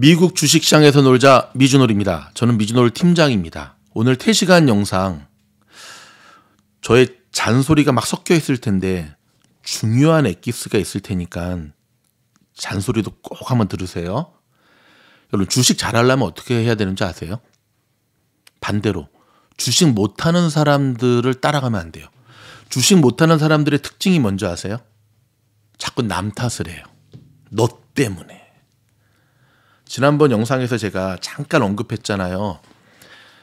미국 주식시장에서 놀자 미주놀입니다. 저는 미주놀 팀장입니다. 오늘 3시간 영상 저의 잔소리가 막 섞여 있을 텐데 중요한 엑기스가 있을 테니까 잔소리도 꼭 한번 들으세요. 여러분 주식 잘하려면 어떻게 해야 되는지 아세요? 반대로 주식 못하는 사람들을 따라가면 안 돼요. 주식 못하는 사람들의 특징이 뭔지 아세요? 자꾸 남 탓을 해요. 너 때문에. 지난번 영상에서 제가 잠깐 언급했잖아요.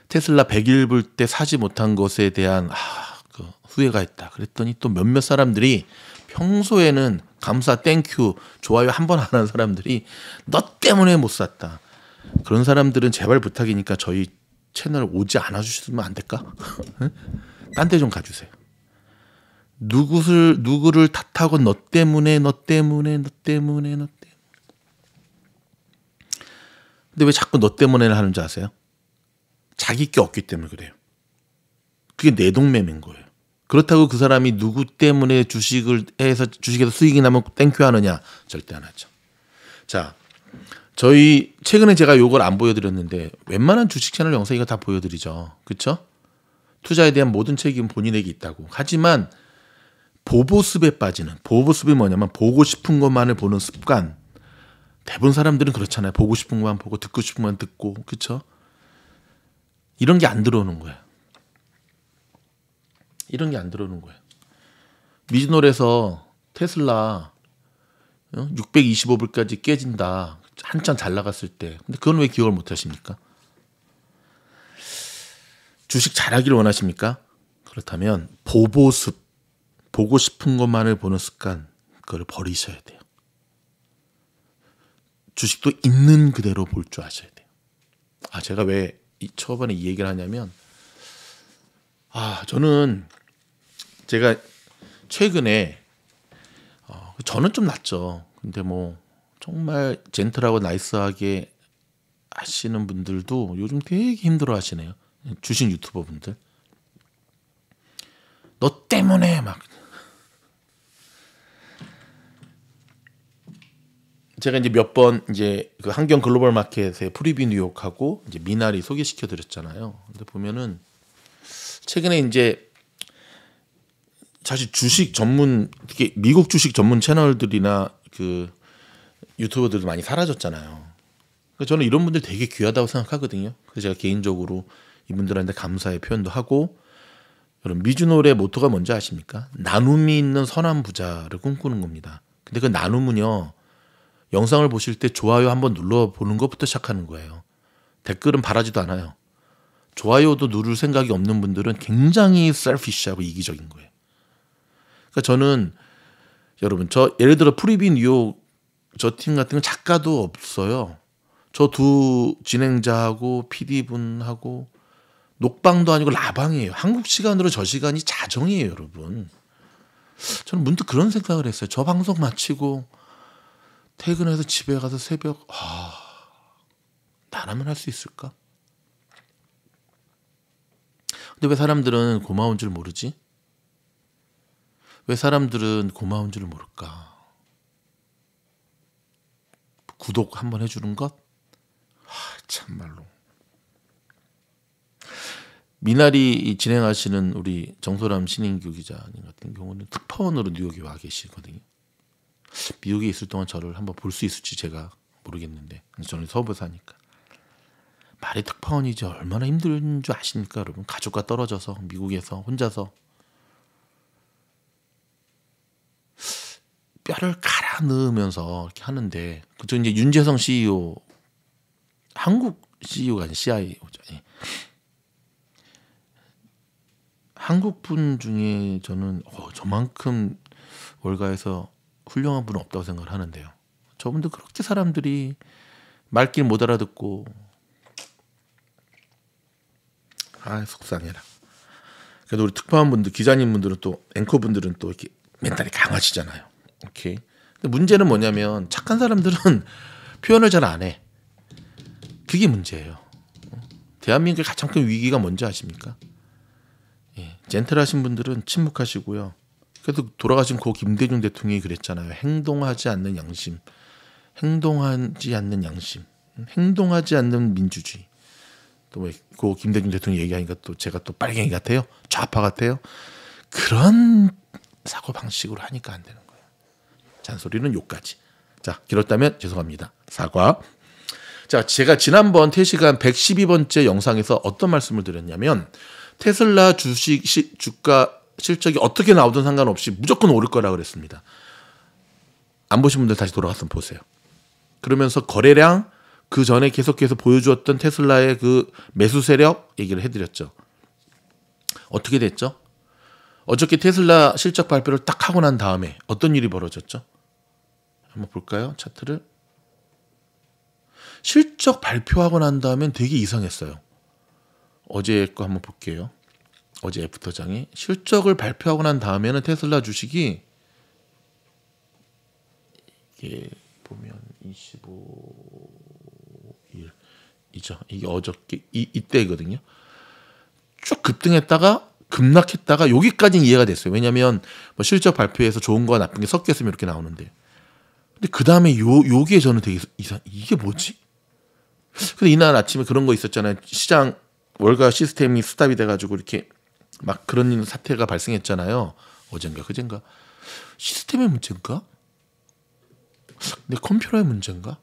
테슬라 100일 때 사지 못한 것에 대한 그 후회가 있다. 그랬더니 또 몇몇 사람들이 평소에는 감사, 땡큐, 좋아요 한 번 안 하는 사람들이 너 때문에 못 샀다. 그런 사람들은 제발 부탁이니까 저희 채널 오지 않아 주시면 안 될까? 딴 데 좀 가주세요. 누구를 탓하고 너 때문에. 근데 왜 자꾸 너 때문에 하는 줄 아세요? 자기 게 없기 때문에 그래요. 그게 내동매매인 거예요. 그렇다고 그 사람이 누구 때문에 주식에서 수익이 나면 땡큐 하느냐? 절대 안 하죠. 자, 저희 최근에 제가 요걸 안 보여드렸는데 웬만한 주식 채널 영상 이거 다 보여드리죠. 그렇죠? 투자에 대한 모든 책임은 본인에게 있다고. 하지만 보보습에 빠지는, 보보습이 뭐냐면 보고 싶은 것만을 보는 습관. 대부분 사람들은 그렇잖아요. 보고 싶은 것만 보고 듣고 싶은 것만 듣고. 그렇죠? 이런 게 안 들어오는 거예요. 이런 게 안 들어오는 거예요. 미즈놀에서 테슬라 625불까지 깨진다. 한참 잘 나갔을 때. 근데 그건 왜 기억을 못 하십니까? 주식 잘하기를 원하십니까? 그렇다면 보보습, 보고 싶은 것만을 보는 습관, 그걸 버리셔야 돼요. 주식도 있는 그대로 볼 줄 아셔야 돼요. 제가 왜 초반에 이 얘기를 하냐면 저는 제가 최근에 저는 좀 낫죠. 근데 뭐 정말 젠틀하고 나이스하게 하시는 분들도 요즘 되게 힘들어 하시네요. 주식 유튜버 분들. 너 때문에 막. 제가 이제 몇 번 이제 그 한경 글로벌 마켓의 프리뷰 뉴욕하고 이제 미나리 소개시켜 드렸잖아요. 근데 보면은 최근에 이제 사실 주식 전문, 특히 미국 주식 전문 채널들이나 그 유튜버들도 많이 사라졌잖아요. 그래서 저는 이런 분들 되게 귀하다고 생각하거든요. 그래서 제가 개인적으로 이분들한테 감사의 표현도 하고. 여러분 미주놀의 모토가 뭔지 아십니까? 나눔이 있는 선한 부자를 꿈꾸는 겁니다. 근데 그 나눔은요, 영상을 보실 때 좋아요 한번 눌러보는 것부터 시작하는 거예요. 댓글은 바라지도 않아요. 좋아요도 누를 생각이 없는 분들은 굉장히 셀피시하고 이기적인 거예요. 그러니까 저는 여러분 예를 들어 프리뷰 뉴욕 저 팀 같은 건 작가도 없어요. 저 두 진행자하고 PD분하고 녹방도 아니고 라방이에요. 한국 시간으로 저 시간이 자정이에요, 여러분. 저는 문득 그런 생각을 했어요. 저 방송 마치고 퇴근해서 집에 가서 새벽 나라면 할 수 있을까? 근데 왜 사람들은 고마운 줄 모르지? 왜 사람들은 고마운 줄 모를까? 구독 한번 해주는 것? 참말로. 미나리 진행하시는 우리 정소람 신인규 기자님 같은 경우는 특파원으로 뉴욕에 와 계시거든요. 미국에 있을 동안 저를 한번 볼 수 있을지 제가 모르겠는데, 저는 서부에 사니까. 말이 특파원이지 얼마나 힘든 줄 아십니까, 여러분? 가족과 떨어져서 미국에서 혼자서 뼈를 갈아 넣으면서 이렇게 하는데, 그저 이제 윤재성 CEO, 한국 CEO가 아닌 CIO죠. 한국 분 중에 저는 저만큼 월가에서 훌륭한 분은 없다고 생각을 하는데요. 저분도 그렇게 사람들이 말길 못 알아듣고 속상해라. 그래도 우리 특파원분들, 기자님분들은 또 앵커분들은 또 이렇게 멘탈이 강하시잖아요. 오케이. 근데 문제는 뭐냐면 착한 사람들은 표현을 잘 안 해. 그게 문제예요. 대한민국의 가장 큰 위기가 뭔지 아십니까? 젠틀하신 분들은 침묵하시고요. 그래도 돌아가신 고 김대중 대통령이 그랬잖아요. 행동하지 않는 양심. 행동하지 않는 민주주의. 또 왜 고 김대중 대통령 얘기하니까 또 제가 또 빨갱이 같아요? 좌파 같아요? 그런 사고 방식으로 하니까 안 되는 거예요. 잔소리는 요까지. 자, 길었다면 죄송합니다. 사과. 자, 제가 지난번 태시간 112번째 영상에서 어떤 말씀을 드렸냐면 테슬라 주가 실적이 어떻게 나오든 상관없이 무조건 오를 거라 그랬습니다. 안 보신 분들 다시 돌아가서 보세요. 그러면서 거래량, 그 전에 계속해서 보여주었던 테슬라의 그 매수 세력 얘기를 해드렸죠. 어떻게 됐죠? 어저께 테슬라 실적 발표를 딱 하고 난 다음에 어떤 일이 벌어졌죠? 한번 볼까요? 차트를. 실적 발표하고 난 다음엔 되게 이상했어요. 어제 거 한번 볼게요. 어제 애프터장에 실적을 발표하고 난 다음에는 테슬라 주식이 이게 보면 25일이죠. 이게 어저께 이때거든요. 쭉 급등했다가 급락했다가 여기까지는 이해가 됐어요. 왜냐하면 뭐 실적 발표에서 좋은 거와 나쁜 게 섞였으면 이렇게 나오는데, 근데 그 다음에 요게 저는 되게 이게 뭐지? 근데 이날 아침에 그런 거 있었잖아요. 시장 월가 시스템이 스탑이 돼가지고 이렇게 막 그런 사태가 발생했잖아요. 어젠가 그젠가. 시스템의 문제인가? 내 컴퓨터의 문제인가?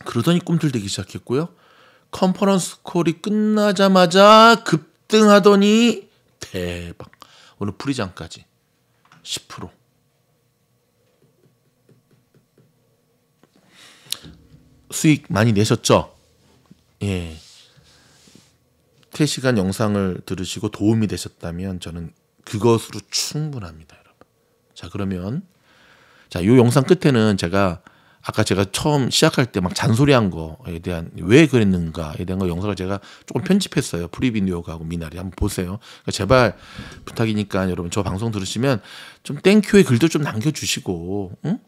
그러더니 꿈틀대기 시작했고요. 컨퍼런스 콜이 끝나자마자 급등하더니 대박. 오늘 프리장까지 10%. 수익 많이 내셨죠? 예. 태시간 영상을 들으시고 도움이 되셨다면 저는 그것으로 충분합니다, 여러분. 자, 그러면 자, 요 영상 끝에는 아까 제가 처음 시작할 때 막 잔소리한 거에 대한 왜 그랬는가에 대한 거 영상을 제가 조금 편집했어요. 프리뷰 뉴욕하고 미나리 한번 보세요. 그러니까 제발 부탁이니까 여러분 저 방송 들으시면 좀 땡큐의 글도 좀 남겨주시고, 응?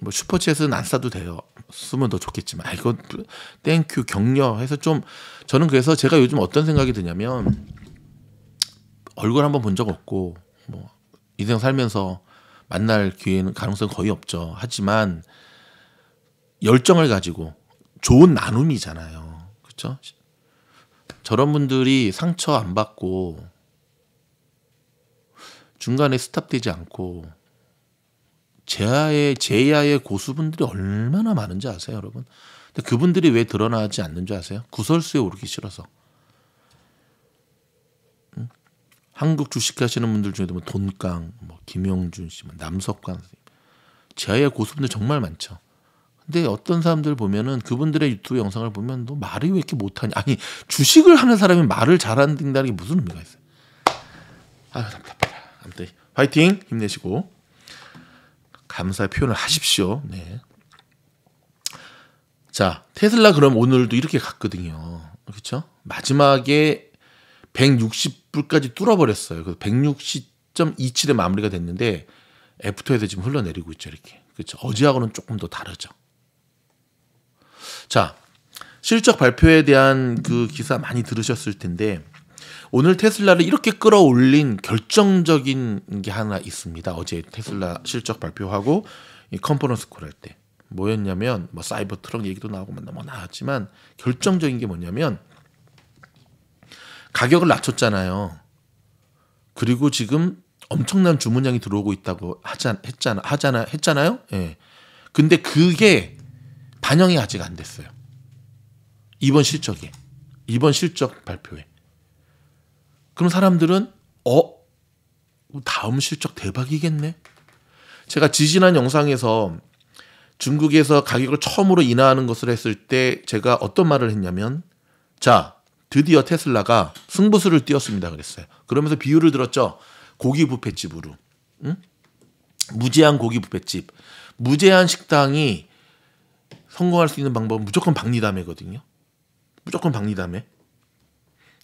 뭐 슈퍼챗은 안 써도 돼요. 쓰면 더 좋겠지만, 이거 땡큐 격려해서 좀. 저는 그래서 제가 요즘 어떤 생각이 드냐면, 얼굴 한번 본 적 없고 뭐 인생 살면서 만날 기회는 가능성 거의 없죠. 하지만 열정을 가지고 좋은 나눔이잖아요. 그렇죠? 저런 분들이 상처 안 받고 중간에 스탑되지 않고 제야의 고수분들이 얼마나 많은지 아세요, 여러분? 근데 그분들이 왜 드러나지 않는 줄 아세요? 구설수에 오르기 싫어서. 응? 한국 주식하시는 분들 중에도 뭐 돈깡, 뭐 김영준 씨, 뭐 남석관, 제야의 고수분들 정말 많죠. 근데 어떤 사람들 보면은 그분들의 유튜브 영상을 보면 너 말이 왜 이렇게 못하냐? 아니, 주식을 하는 사람이 말을 잘한다는 게 무슨 의미가 있어요? 아유, 답답해라. 아무튼 화이팅, 힘내시고 감사의 표현을 하십시오. 네. 자, 테슬라 그럼 오늘도 이렇게 갔거든요. 그렇죠? 마지막에 160불까지 뚫어버렸어요. 그래서 160.27에 마무리가 됐는데 애프터에서 지금 흘러내리고 있죠. 이렇게. 그렇죠? 어제하고는 조금 더 다르죠. 자, 실적 발표에 대한 그 기사 많이 들으셨을 텐데 오늘 테슬라를 이렇게 끌어올린 결정적인 게 하나 있습니다. 어제 테슬라 실적 발표하고 이 컨퍼런스 콜 할 때 뭐였냐면, 뭐 사이버 트럭 얘기도 나오고 뭐 나왔지만 결정적인 게 뭐냐면 가격을 낮췄잖아요. 그리고 지금 엄청난 주문량이 들어오고 있다고 했잖아요. 예. 근데 그게 반영이 아직 안 됐어요. 이번 실적 발표에. 그럼 사람들은 다음 실적 대박이겠네. 제가 지지난 영상에서 중국에서 가격을 처음으로 인하하는 것을 했을 때 제가 어떤 말을 했냐면, 자, 드디어 테슬라가 승부수를 띄웠습니다 그랬어요. 그러면서 비유를 들었죠. 고기 뷔페집으로. 응? 무제한 고기 뷔페집. 무제한 식당이 성공할 수 있는 방법은 무조건 박리담회거든요. 무조건 박리담회.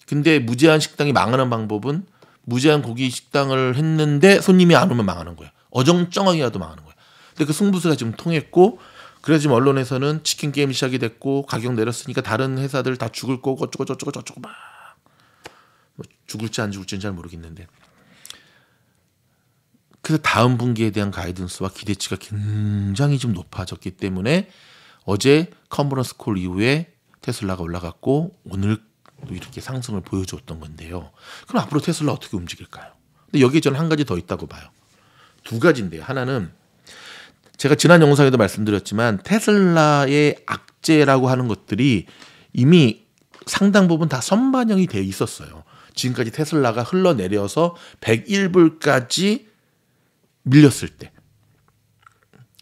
근데 무제한 식당이 망하는 방법은 무제한 고기 식당을 했는데 손님이 안 오면 망하는 거야. 어정쩡하게라도 망하는 거야. 근데 그 승부수가 지금 통했고, 그래서 지금 언론에서는 치킨 게임이 시작이 됐고 가격 내렸으니까 다른 회사들 다 죽을 거고 어쩌고 막 뭐 죽을지 안 죽을지는 잘 모르겠는데, 그래서 다음 분기에 대한 가이던스와 기대치가 굉장히 좀 높아졌기 때문에 어제 컨퍼런스 콜 이후에 테슬라가 올라갔고 오늘 이렇게 상승을 보여줬던 건데요. 그럼 앞으로 테슬라 어떻게 움직일까요? 근데 여기에 저는 한 가지 더 있다고 봐요. 두 가지인데요. 하나는 제가 지난 영상에도 말씀드렸지만 테슬라의 악재라고 하는 것들이 이미 상당 부분 다 선반영이 되어 있었어요. 지금까지 테슬라가 흘러내려서 101불까지 밀렸을 때.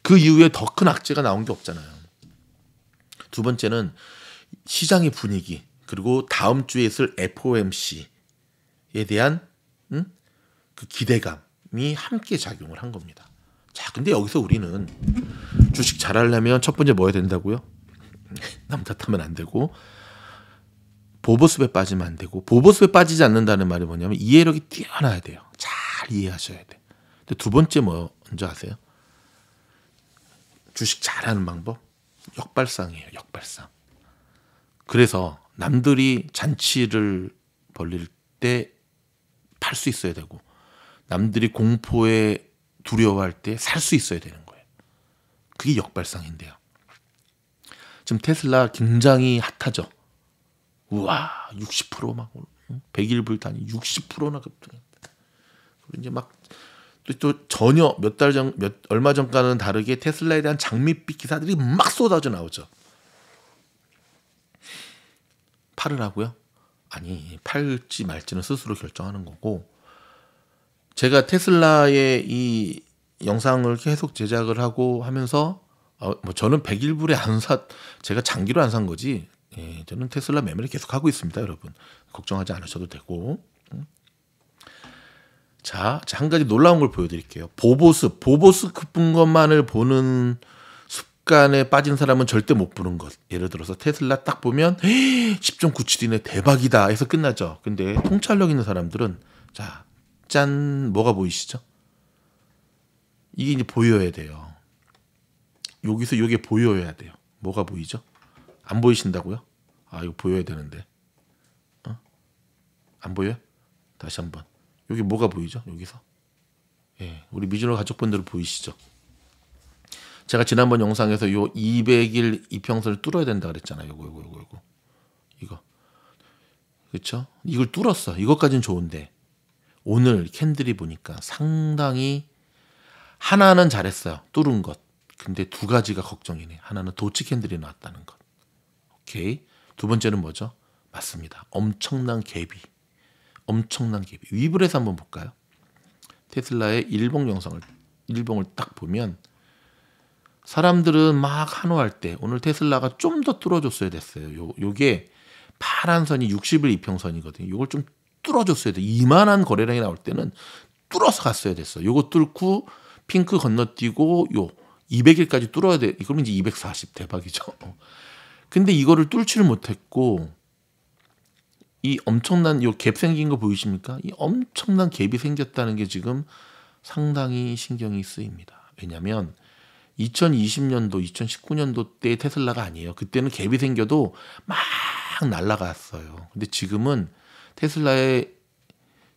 그 이후에 더 큰 악재가 나온 게 없잖아요. 두 번째는 시장의 분위기, 그리고 다음 주에 있을 FOMC에 대한 그 기대감이 함께 작용을 한 겁니다. 자, 근데 여기서 우리는 주식 잘하려면 첫 번째 뭐 해야 된다고요? 남 탓하면 안 되고 보보습에 빠지면 안 되고, 보보습에 빠지지 않는다는 말이 뭐냐면 이해력이 뛰어나야 돼요. 잘 이해하셔야 돼. 근데 두 번째 뭐 먼저 아세요? 주식 잘하는 방법? 역발상이에요. 역발상. 그래서 남들이 잔치를 벌릴 때 팔 수 있어야 되고, 남들이 공포에 두려워할 때 살 수 있어야 되는 거예요. 그게 역발상인데요. 지금 테슬라 굉장히 핫하죠. 우와, 60%막 100일불 단위 60%나 급등했다. 그리고 이제 막 또 전혀 얼마 전과는 다르게 테슬라에 대한 장밋빛 기사들이 막 쏟아져 나오죠. 팔으라고요? 아니, 팔지 말지는 스스로 결정하는 거고, 제가 테슬라의 이 영상을 계속 제작을 하고 하면서 뭐 저는 100일불에 제가 장기로 안 산 거지. 예, 저는 테슬라 매매를 계속 하고 있습니다, 여러분. 걱정하지 않으셔도 되고. 자, 한 가지 놀라운 걸 보여드릴게요. 보보스 급분 것만을 보는 습관에 빠진 사람은 절대 못 보는 것. 예를 들어서 테슬라 딱 보면 10.97이네 대박이다 해서 끝나죠. 근데 통찰력 있는 사람들은 자, 짠, 뭐가 보이시죠? 이게 이제 보여야 돼요. 여기서 이게 보여야 돼요. 뭐가 보이죠? 안 보이신다고요? 아, 이거 보여야 되는데. 안 보여요? 다시 한번. 여기 뭐가 보이죠? 여기서. 예, 우리 미즈노 가족분들 보이시죠? 제가 지난번 영상에서 요 200일 이평선을 뚫어야 된다 그랬잖아요. 이거. 그렇죠? 이걸 뚫었어. 이것까지는 좋은데 오늘 캔들이 보니까 상당히, 하나는 잘했어요. 뚫은 것. 근데 두 가지가 걱정이네. 하나는 도치 캔들이 나왔다는 것. 오케이. 두 번째는 뭐죠? 맞습니다. 엄청난 갭이. 위블에서 한번 볼까요? 테슬라의 일봉을 딱 보면 사람들은 막 환호할 때 오늘 테슬라가 좀 더 뚫어줬어야 됐어요. 요게 파란 선이 60일 이평선이거든요. 요걸 좀 뚫어줬어야 돼. 이만한 거래량이 나올 때는 뚫어서 갔어야 됐어. 요거 뚫고 핑크 건너뛰고 요 200일까지 뚫어야 돼. 그러면 이제 240 대박이죠. 근데 이거를 뚫지를 못했고, 이 엄청난 요 갭 생긴 거 보이십니까? 이 엄청난 갭이 생겼다는 게 지금 상당히 신경이 쓰입니다. 왜냐하면 2020년도, 2019년도 때 테슬라가 아니에요. 그때는 갭이 생겨도 막 날아갔어요. 근데 지금은 테슬라의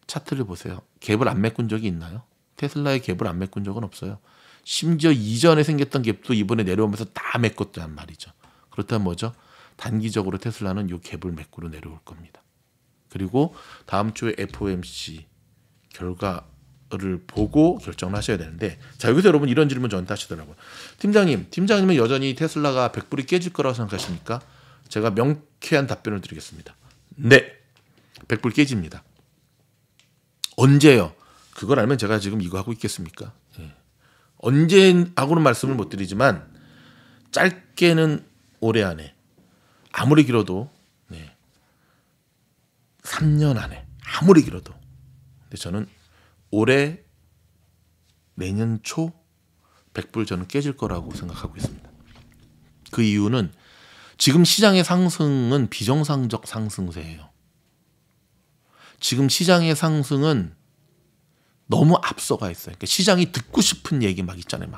차트를 보세요. 갭을 안 메꾼 적이 있나요? 테슬라의 갭을 안 메꾼 적은 없어요. 심지어 이전에 생겼던 갭도 이번에 내려오면서 다 메꿨단 말이죠. 그렇다면 뭐죠? 단기적으로 테슬라는 이 갭을 메꾸러 내려올 겁니다. 그리고 다음 주에 FOMC 결과를 보고 결정을 하셔야 되는데, 자, 여기서 여러분 이런 질문 저한테 하시더라고요. 팀장님은 여전히 테슬라가 100불이 깨질 거라고 생각하십니까? 제가 명쾌한 답변을 드리겠습니다. 네, 100불 깨집니다. 언제요? 그걸 알면 제가 지금 이거 하고 있겠습니까? 예. 언제하고는 말씀을 못 드리지만 짧게는 올해 안에, 아무리 길어도 3년 안에, 아무리 길어도. 근데 저는 올해 내년 초 100불 저는 깨질 거라고 생각하고 있습니다. 그 이유는 지금 시장의 상승은 비정상적 상승세예요. 지금 시장의 상승은 너무 앞서가 있어요. 그러니까 시장이 듣고 싶은 얘기 막 있잖아요.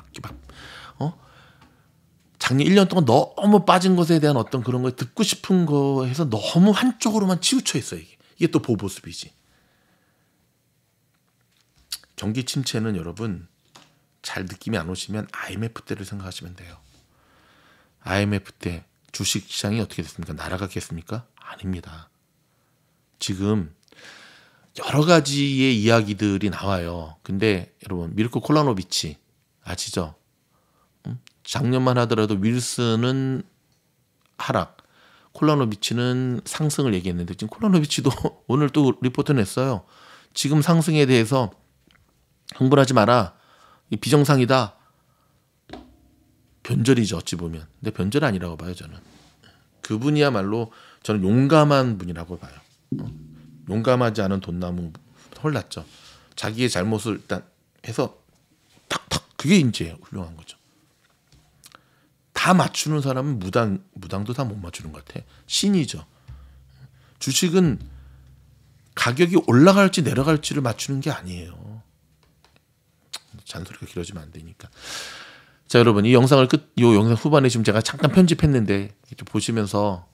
작년 1년 동안 너무 빠진 것에 대한 어떤 그런 걸 듣고 싶은 거 해서 너무 한쪽으로만 치우쳐 있어요. 이게 또 보보습이지. 경기 침체는 여러분 잘 느낌이 안 오시면 IMF 때를 생각하시면 돼요. IMF 때 주식 시장이 어떻게 됐습니까? 날아갔겠습니까? 아닙니다. 지금 여러 가지의 이야기들이 나와요. 근데 여러분 미르코 콜라노비치 아시죠? 작년만 하더라도 윌슨은 하락, 콜라노비치는 상승을 얘기했는데 지금 콜라노비치도 오늘 또 리포트 냈어요. 지금 상승에 대해서 흥분하지 마라. 비정상이다. 변절이죠, 어찌 보면. 근데 변절 아니라고 봐요, 저는. 그분이야말로 저는 용감한 분이라고 봐요. 용감하지 않은 돈나무 홀랐죠. 자기의 잘못을 일단 해서 탁탁 그게 이제 훌륭한 거죠. 다 맞추는 사람은 무당도 다 못 맞추는 것 같아. 신이죠. 주식은 가격이 올라갈지 내려갈지를 맞추는 게 아니에요. 잔소리가 길어지면 안 되니까. 자, 여러분 이 영상을 이 영상 후반에 지금 제가 잠깐 편집했는데 보시면서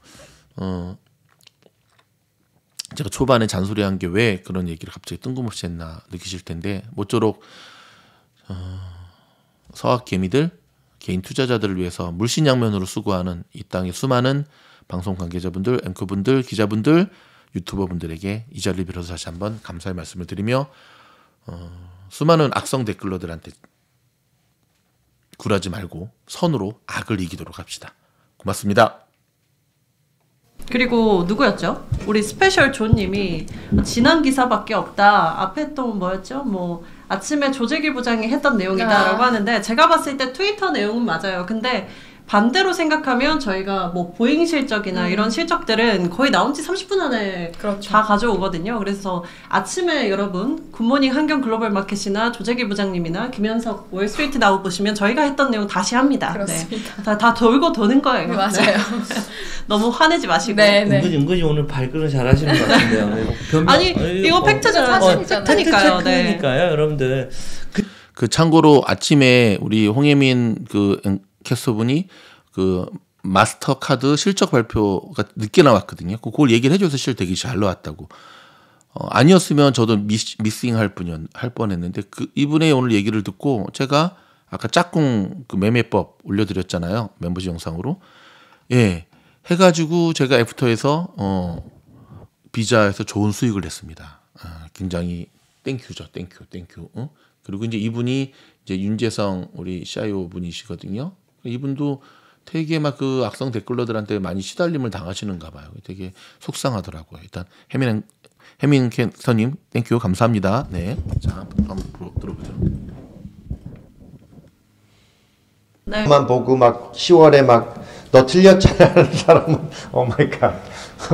제가 초반에 잔소리한 게 왜 그런 얘기를 갑자기 뜬금없이 했나 느끼실 텐데 모쪼록 서학 개미들, 개인 투자자들을 위해서 물신양면으로 수고하는 이 땅의 수많은 방송 관계자분들, 앵커분들, 기자분들, 유튜버분들에게 이 자리를 빌어서 다시 한번 감사의 말씀을 드리며 수많은 악성 댓글러들한테 굴하지 말고 선으로 악을 이기도록 합시다. 고맙습니다. 그리고 누구였죠? 우리 스페셜 존님이 지난 기사밖에 없다. 앞에 또 뭐였죠? 뭐 아침에 조재길 부장이 했던 내용이다라고 하는데 제가 봤을 때 트위터 내용은 맞아요. 근데 반대로 생각하면 저희가 뭐 보잉 실적이나 이런 실적들은 거의 나온 지 30분 안에 그렇죠. 다 가져오거든요. 그래서 아침에 여러분 굿모닝 한경 글로벌 마켓이나 조재길 부장님이나 김현석 월스트리트 나우 보시면 저희가 했던 내용 다시 합니다. 그렇습니다. 네. 다 돌고 도는 거예요. 맞아요. 네. 너무 화내지 마시고. 네. 은근히 오늘 발끈을 잘 하시는 것 같은데요. 아니 이거 팩트잖아요. 팩트니까요. 팩트니까요, 여러분들. 그 참고로 아침에 우리 홍예민 그 캐스터분이 그 마스터카드 실적 발표가 늦게 나왔거든요. 그걸 얘기를 해줘서 실적 되게 잘 나왔다고. 아니었으면 저도 미싱 할 뻔했는데 그 이분의 오늘 얘기를 듣고 제가 아까 짝꿍 그 매매법 올려드렸잖아요. 멤버십 영상으로. 예, 해가지고 제가 애프터에서 비자에서 좋은 수익을 냈습니다. 굉장히 땡큐죠, 땡큐. 그리고 이제 이분이 이제 윤재성 우리 CIO 분이시거든요. 이분도 되게 막 그 악성 댓글러들한테 많이 시달림을 당하시는가 봐요. 되게 속상하더라고요. 일단 해민 캐스터님 땡큐 감사합니다. 네, 자 한번 들어보죠. 네. 만 보고 막 10월에 막 너 틀렸잖아 하는 사람은 오 마이 갓.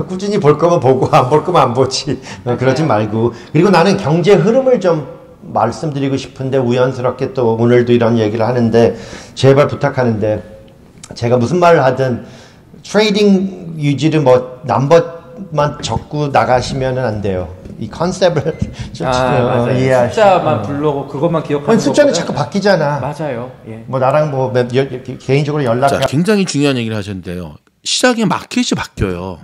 꾸준히 볼 거면 보고 안 볼 거면 안 보지. 그러지 말고. 그리고 나는 경제 흐름을 좀 말씀드리고 싶은데 우연스럽게 또 오늘도 이런 얘기를 하는데 제발 부탁하는데 제가 무슨 말을 하든 트레이딩 유지를 뭐 넘버만 적고 나가시면은 안 돼요. 이 컨셉을 좀 이해하시고 숫자만 불러고 그것만 기억하는 숫자는 자꾸 바뀌잖아. 맞아요. 예. 뭐 나랑 뭐 개인적으로 자, 굉장히 중요한 얘기를 하셨는데요. 시장의 마켓이 바뀌어요.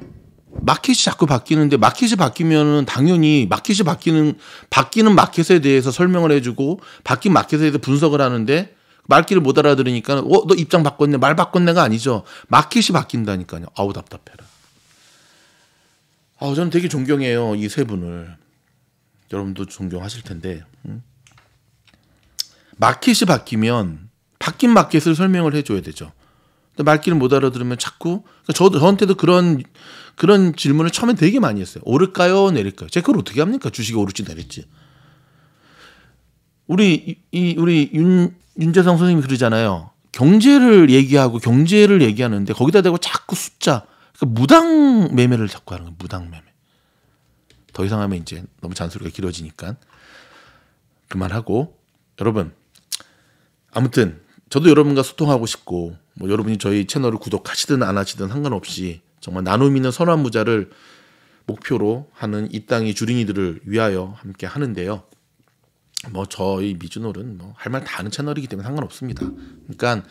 마켓이 자꾸 바뀌는데 마켓이 바뀌면은 당연히 마켓이 바뀌는 마켓에 대해서 설명을 해주고 바뀐 마켓에 대해서 분석을 하는데 말귀를 못 알아들으니까 너 입장 바꿨네 말 바꿨네가 아니죠. 마켓이 바뀐다니까요. 아우 답답해라. 저는 되게 존경해요 이 세 분을. 여러분도 존경하실 텐데 마켓이 바뀌면 바뀐 마켓을 설명을 해줘야 되죠. 근데 말귀를 못 알아들으면 자꾸 저한테도 그런 질문을 처음엔 되게 많이 했어요. 오를까요, 내릴까요? 제가 그걸 어떻게 합니까? 주식이 오를지 내릴지. 우리 윤재성 선생님이 그러잖아요. 경제를 얘기하는데 거기다 대고 자꾸 숫자, 그러니까 무당 매매를 자꾸 하는 거예요. 무당 매매. 더 이상 하면 이제 너무 잔소리가 길어지니까 그만하고 여러분 아무튼 저도 여러분과 소통하고 싶고 뭐 여러분이 저희 채널을 구독하시든 안 하시든 상관없이 정말 나눔 있는 선한 무자를 목표로 하는 이 땅의 주린이들을 위하여 함께 하는데요. 뭐 저희 미주놀은 뭐 할 말 다 하는 채널이기 때문에 상관없습니다. 그러니까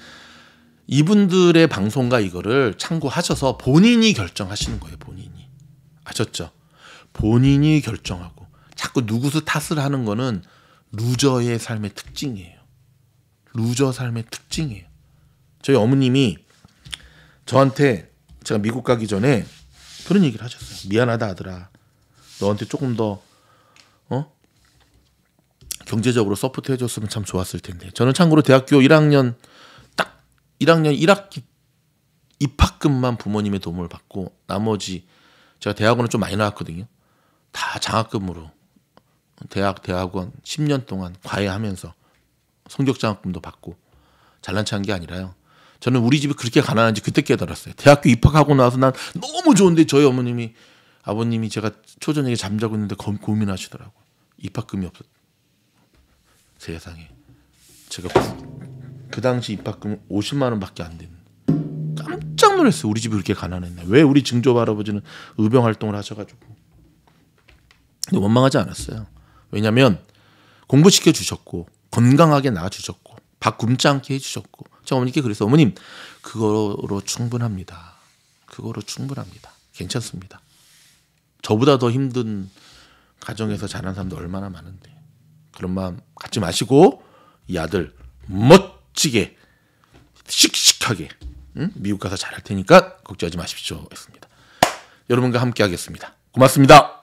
이분들의 방송과 이거를 참고하셔서 본인이 결정하시는 거예요. 본인이. 아셨죠? 본인이 결정하고 자꾸 누구서 탓을 하는 거는 루저의 삶의 특징이에요. 루저 삶의 특징이에요. 저희 어머님이 저한테 제가 미국 가기 전에 그런 얘기를 하셨어요. 미안하다 아들아. 너한테 조금 더 경제적으로 서포트 해줬으면 참 좋았을 텐데. 저는 참고로 대학교 1학년 딱 1학년 1학기 입학금만 부모님의 도움을 받고 나머지 제가 대학원을 좀 많이 나왔거든요. 다 장학금으로 대학원 10년 동안 과외하면서 성적 장학금도 받고 잘난 체 한 게 아니라요. 저는 우리 집이 그렇게 가난한지 그때 깨달았어요. 대학교 입학하고 나서 난 너무 좋은데 저희 아버님이 제가 초저녁에 잠자고 있는데 고민하시더라고요. 입학금이 없었. 세상에. 제가 그 당시 입학금 50만 원밖에 안 됐는데 깜짝 놀랐어요. 우리 집이 그렇게 가난했나. 왜 우리 증조 할아버지는 의병 활동을 하셔가지고. 근데 원망하지 않았어요. 왜냐하면 공부시켜 주셨고 건강하게 낳아주셨고 밥 굶지 않게 해주셨고 제가 어머니께 그래서 어머님 그거로 충분합니다. 그거로 충분합니다. 괜찮습니다. 저보다 더 힘든 가정에서 자란 사람도 얼마나 많은데 그런 마음 갖지 마시고 이 아들 멋지게 씩씩하게 미국 가서 잘할 테니까 걱정하지 마십시오 했습니다. 여러분과 함께 하겠습니다. 고맙습니다.